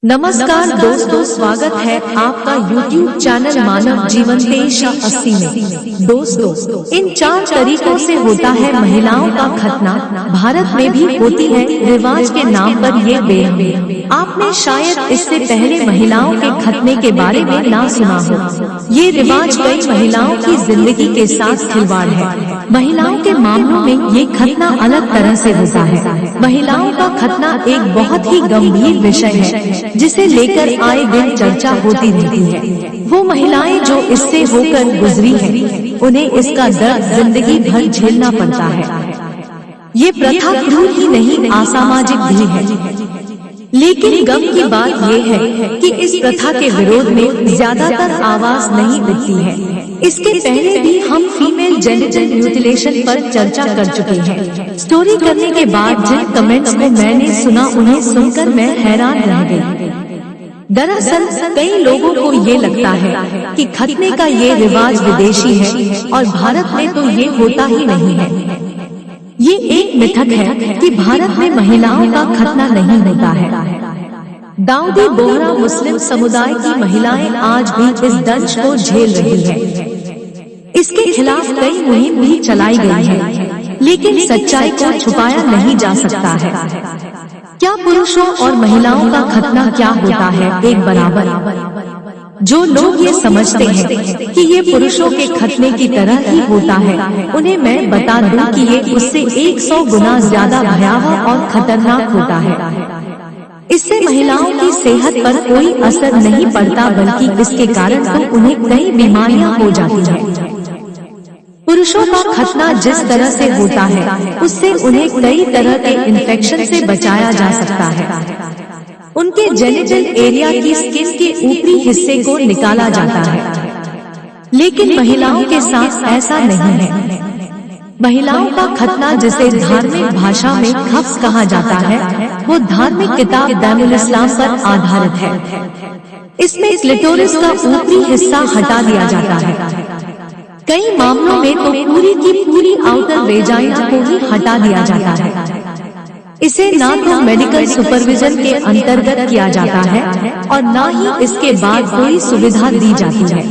नमस्कार दोस्तों, स्वागत है आपका YouTube चैनल मानव जीवन पेशा 80 में। दोस्तों, इन 4 तरीकों से होता है महिलाओं का खतना। भारत में भी होती है रिवाज के नाम पर ये बेहद। आपने शायद इससे पहले महिलाओं के खतने के बारे में ना सुना हो। ये रिवाज कई महिलाओं की जिंदगी के साथ खिलवाड़ है। महिलाओं के मामलों में ये खतना अलग तरह से होता है। महिलाओं का खतना एक बहुत ही गंभीर विषय है जिसे लेकर आए दिन चर्चा होती रहती है। वो महिलाएं जो इससे होकर गुजरी हैं, उन्हें इसका दर्द जिंदगी भर झेलना पड़ता है। ये प्रथा क्रूर ही नहीं, असामाजिक भी है। लेकिन गम की बात ये है कि इस प्रथा के विरोध में ज्यादातर आवाज नहीं उठती है। इसके पहले भी हम फीमेल जेनिटल म्यूटिलेशन पर चर्चा कर चुके हैं। स्टोरी करने के बाद जिन कमेंट्स को मैंने सुना, उन्हें सुनकर मैं हैरान रह गई। दरअसल कई लोगों को ये लगता है कि खतने का ये रिवाज विदेशी है और भारत में तो ये होता ही नहीं है। ये एक मिथक है कि भारत में महिलाओं का खतना नहीं होता है। दाऊदी बोहरा मुस्लिम समुदाय की महिलाएं आज भी इस दंश को झेल रही हैं। इसके खिलाफ कई मुहिम भी चलाई गई है, लेकिन सच्चाई को छुपाया नहीं जा सकता है। क्या पुरुषों और महिलाओं का खतना क्या होता है एक बराबर? जो लोग ये समझते हैं कि ये पुरुषों के खतने की तरह ही होता है, उन्हें मैं बता दूं कि ये उससे 100 गुना ज्यादा भयावह और खतरनाक होता है। इससे महिलाओं की सेहत पर कोई असर नहीं पड़ता, बल्कि इसके कारण तो उन्हें कई बीमारियां हो जाती हैं। पुरुषों का खतना जिस तरह से होता है, उससे उन्हें कई तरह के इन्फेक्शन से बचाया जा सकता है। उनके जेनिटल एरिया की स्किन के ऊपरी हिस्से को निकाला जाता है, लेकिन महिलाओं के साथ ऐसा नहीं है। महिलाओं का खतना, जिसे धार्मिक भाषा में खफ्स कहा जाता है, वो धार्मिक किताब दामुल इस्लाम पर आधारित है। इसमें क्लिटोरिस का ऊपरी हिस्सा हटा दिया जाता है। कई मामलों में तो पूरी की पूरी आउटर वेजाइना को ही हटा दिया जाता है। इसे ना तो मेडिकल सुपरविजन के अंतर्गत किया जाता है और ना ही इसके बाद कोई सुविधा दी जाती है।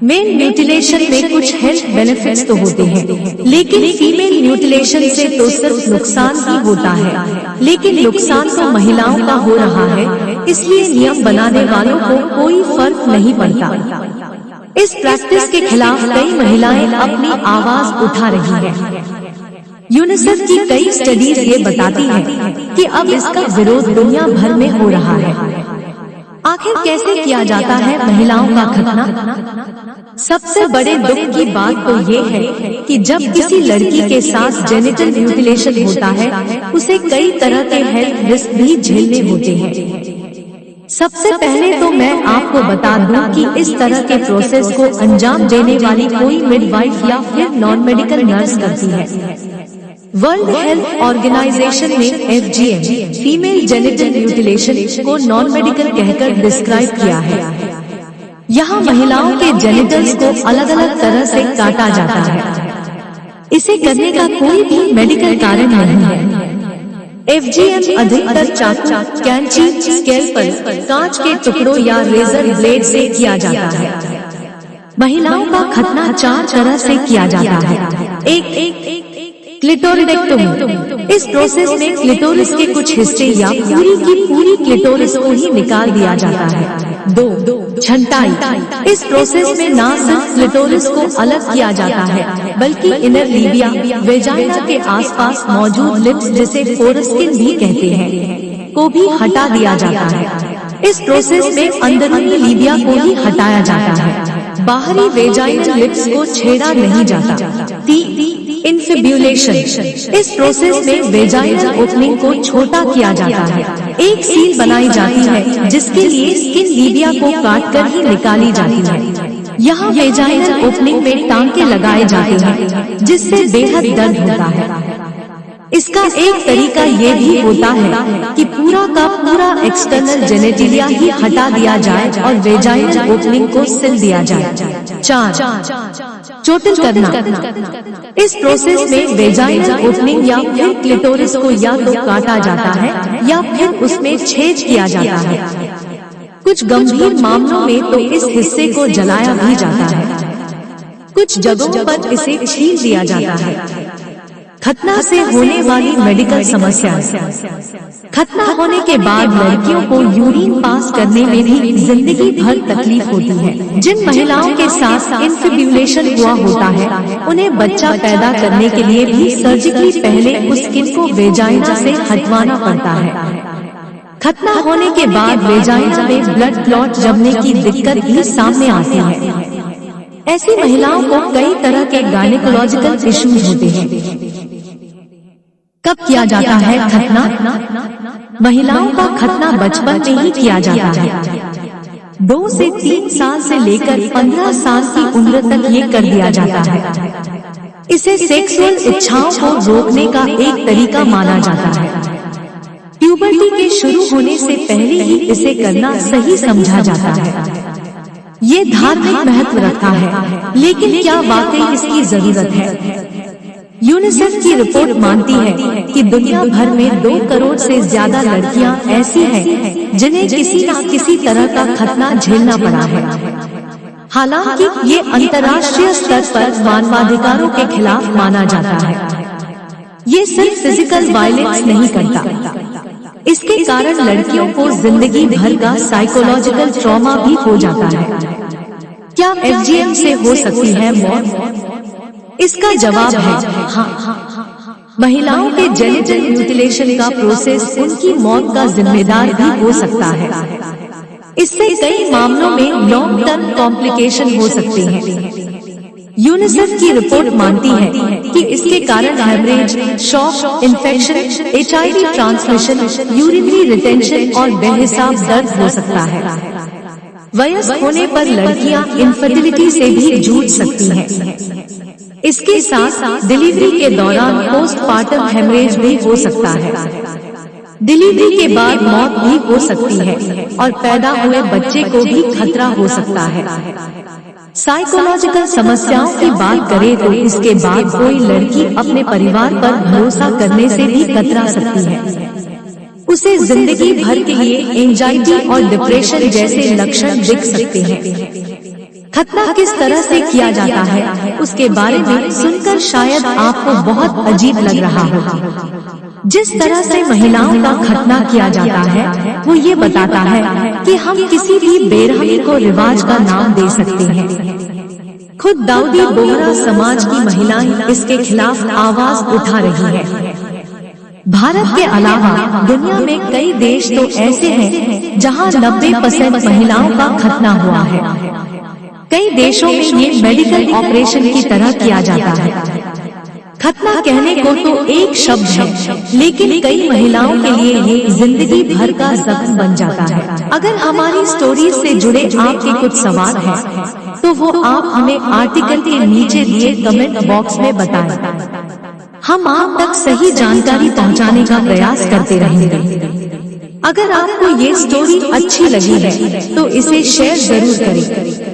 मेल म्यूटिलेशन में कुछ हेल्थ बेनिफिट्स तो होते हैं, लेकिन फीमेल म्यूटिलेशन से तो सिर्फ नुकसान ही होता है। लेकिन नुकसान तो महिलाओं का हो रहा है, इसलिए नियम बनाने वालों को कोई फर्क नहीं पड़ता। इस प्रैक्टिस के खिलाफ कई महिलाएं अपनी आवाज उठा रही हैं। यूनिसेफ की कई स्टडीज ये बताती हैं कि अब इसका विरोध दुनिया भर में हो रहा है। आखिर कैसे किया जाता है महिलाओं का खतना? सबसे बड़े दुख की बात तो ये है कि जब किसी लड़की के साथ जेनिटल म्यूटिलेशन होता है, उसे कई तरह के हेल्थ रिस्क भी झेलने होते हैं। सबसे पहले तो मैं आपको बता दूं कि इस तरह के प्रोसेस को अंजाम देने वाली कोई मिडवाइफ या फिर नॉन मेडिकल नर्स करती है। वर्ल्ड हेल्थ ऑर्गेनाइजेशन ने FGM फीमेल जेनिटल म्यूटिलेशन को नॉन मेडिकल कहकर डिस्क्राइब किया है। यहाँ महिलाओं के जेनिटल्स को अलग अलग तरह से काटा जाता है। इसे करने का कोई भी मेडिकल कारण नहीं है। FGM अधिकतर चाकू, कैंची, स्केलपेल, कांच के टुकड़ों या रेजर ब्लेड से किया जाता है। महिलाओं का खतना 4 तरह से किया जाता है। एक क्लिटोरिडेक्टोमी। इस प्रोसेस में क्लिटोरिस के कुछ हिस्से या पूरी की पूरी क्लिटोरिस को ही निकाल दिया जाता है। 2 छंटाई। इस प्रोसेस में न सिर्फ क्लिटोरिस को अलग किया जाता है, बल्कि इनर लीबिया, वेजाइना के आसपास मौजूद लिप्स, जिसे फोरस्किन भी कहते हैं, को भी हटा दिया जाता है। इस प्रोसेस में अंदरूनी लीबिया को ही हटाया जाता है, बाहरी वेजाइनल लिप्स को छेड़ा नहीं जाता। 3 इन्फिब्यूलेशन। इस प्रोसेस में वेजाइनल ओपनिंग को छोटा किया जाता है। एक सील बनाई जाती है, जिसके लिए स्किन लीबिया को काटकर ही निकाली जाती है। यहाँ वेजाइनल ओपनिंग में टांके लगाए जाते हैं, जिससे बेहद दर्द होता है। इसका एक तरीका ये भी होता है कि पूरा का पूरा एक्सटर्नल जेनेटिलिया ही हटा दिया जाए और वेजाइनल ओपनिंग को सिल दिया जाए। 4 चोटिल करना। इस प्रोसेस में वेजाइनल ओपनिंग या फिर क्लिटोरिस को या तो काटा जाता है या फिर उसमें छेद किया जाता है। कुछ गंभीर मामलों में तो इस हिस्से को जलाया भी जाता है। कुछ जगहों पर इसे छील दिया जाता है। खतना से होने वाली मेडिकल समस्याएं। खतना होने के बाद लड़कियों को यूरिन पास करने में भी जिंदगी भर तकलीफ होती है। जिन महिलाओं के साथ इन्फिब्यूलेशन हुआ होता है, उन्हें बच्चा पैदा करने के लिए भी सर्जिकली पहले उस स्किन को वेजाइना से हटवाना पड़ता है। खतना होने के बाद वेजाइना में ब्लड क्लॉट जमने की दिक्कत भी सामने आती है। ऐसी महिलाओं को कई तरह के गायनेकोलॉजिकल इश्यूज होते हैं। कब किया जाता है खतना? महिलाओं का खतना बचपन में ही किया जाता है। 2 से 3 साल से लेकर 15 साल की उम्र तक ये कर दिया जाता है। इसे सेक्सुअल इच्छाओं को रोकने का एक तरीका माना जाता है। प्यूबर्टी के शुरू होने से पहले ही इसे करना सही समझा जाता है। ये धार्मिक महत्व रखता है, लेकिन क्या वाकई इसकी जरूरत है? यूनिसेफ की रिपोर्ट मानती है कि दुनिया भर में 2 करोड़ से ज्यादा लड़कियां ऐसी हैं जिन्हें किसी न किसी तरह का खतना झेलना पड़ा है। हालांकि ये अंतर्राष्ट्रीय स्तर पर मानवाधिकारों के खिलाफ माना जाता है। ये सिर्फ फिजिकल वायलेंस नहीं करता, इसके कारण लड़कियों को जिंदगी भर का साइकोलॉजिकल ट्रॉमा भी हो जाता है। क्या FGM से हो सकती है मौत? इसका जवाब है हाँ। महिलाओं के जेनिटल म्यूटिलेशन का प्रोसेस उनकी मौत का जिम्मेदार भी हो सकता है। इससे कई मामलों में लॉन्ग टर्म कॉम्प्लिकेशन हो सकती हैं। यूनिसेफ की रिपोर्ट मानती है कि इसके कारण haemorrhage, shock, infection, HIV transmission, urinary retention और बेहिसाब दर्द हो सकता है। वयस्क होने पर लड़कियां इनफर्टिलिटी से भी जूझ सकती हैं। इसके साथ डिलीवरी के दौरान पोस्टपार्टम हेमरेज भी हो सकता है। डिलीवरी के बाद मौत भी हो सकती है और पैदा हुए बच्चे को भी खतरा हो सकता है। साइकोलॉजिकल समस्याओं की बात करें तो इसके बाद कोई लड़की अपने परिवार पर भरोसा करने से भी कतरा सकती है। उसे जिंदगी भर के लिए एंजाइटी और डिप्रेशन जैसे लक्षण दिख सकते हैं। खतना किस तरह से किया जाता है, उसके बारे में सुनकर शायद आपको बहुत अजीब लग रहा हो। जिस तरह से महिलाओं का खतना किया जाता है, वो ये बताता है कि हम किसी भी बेरहमी को रिवाज का नाम दे सकते हैं। खुद दाऊदी बोहरा समाज की महिलाएं इसके खिलाफ आवाज उठा रही है। भारत के अलावा दुनिया में कई देश तो ऐसे हैं जहां 90% महिलाओं का खतना हुआ है। कई देशों में ये मेडिकल ऑपरेशन की तरह किया जाता है। खतना कहने को तो एक शब्द है, लेकिन कई महिलाओं के लिए ये जिंदगी भर का जख्म बन जाता है। अगर हमारी स्टोरी से जुड़े आपके कुछ सवाल हैं, तो वो आप हमें आर्टिकल के नीचे दिए कमेंट बॉक्स में बताएं। हम आप तक सही जानकारी पहुंचाने का प्रयास करते रहेंगे। अगर आपको ये स्टोरी अच्छी लगी है, तो इसे शेयर जरूर करें।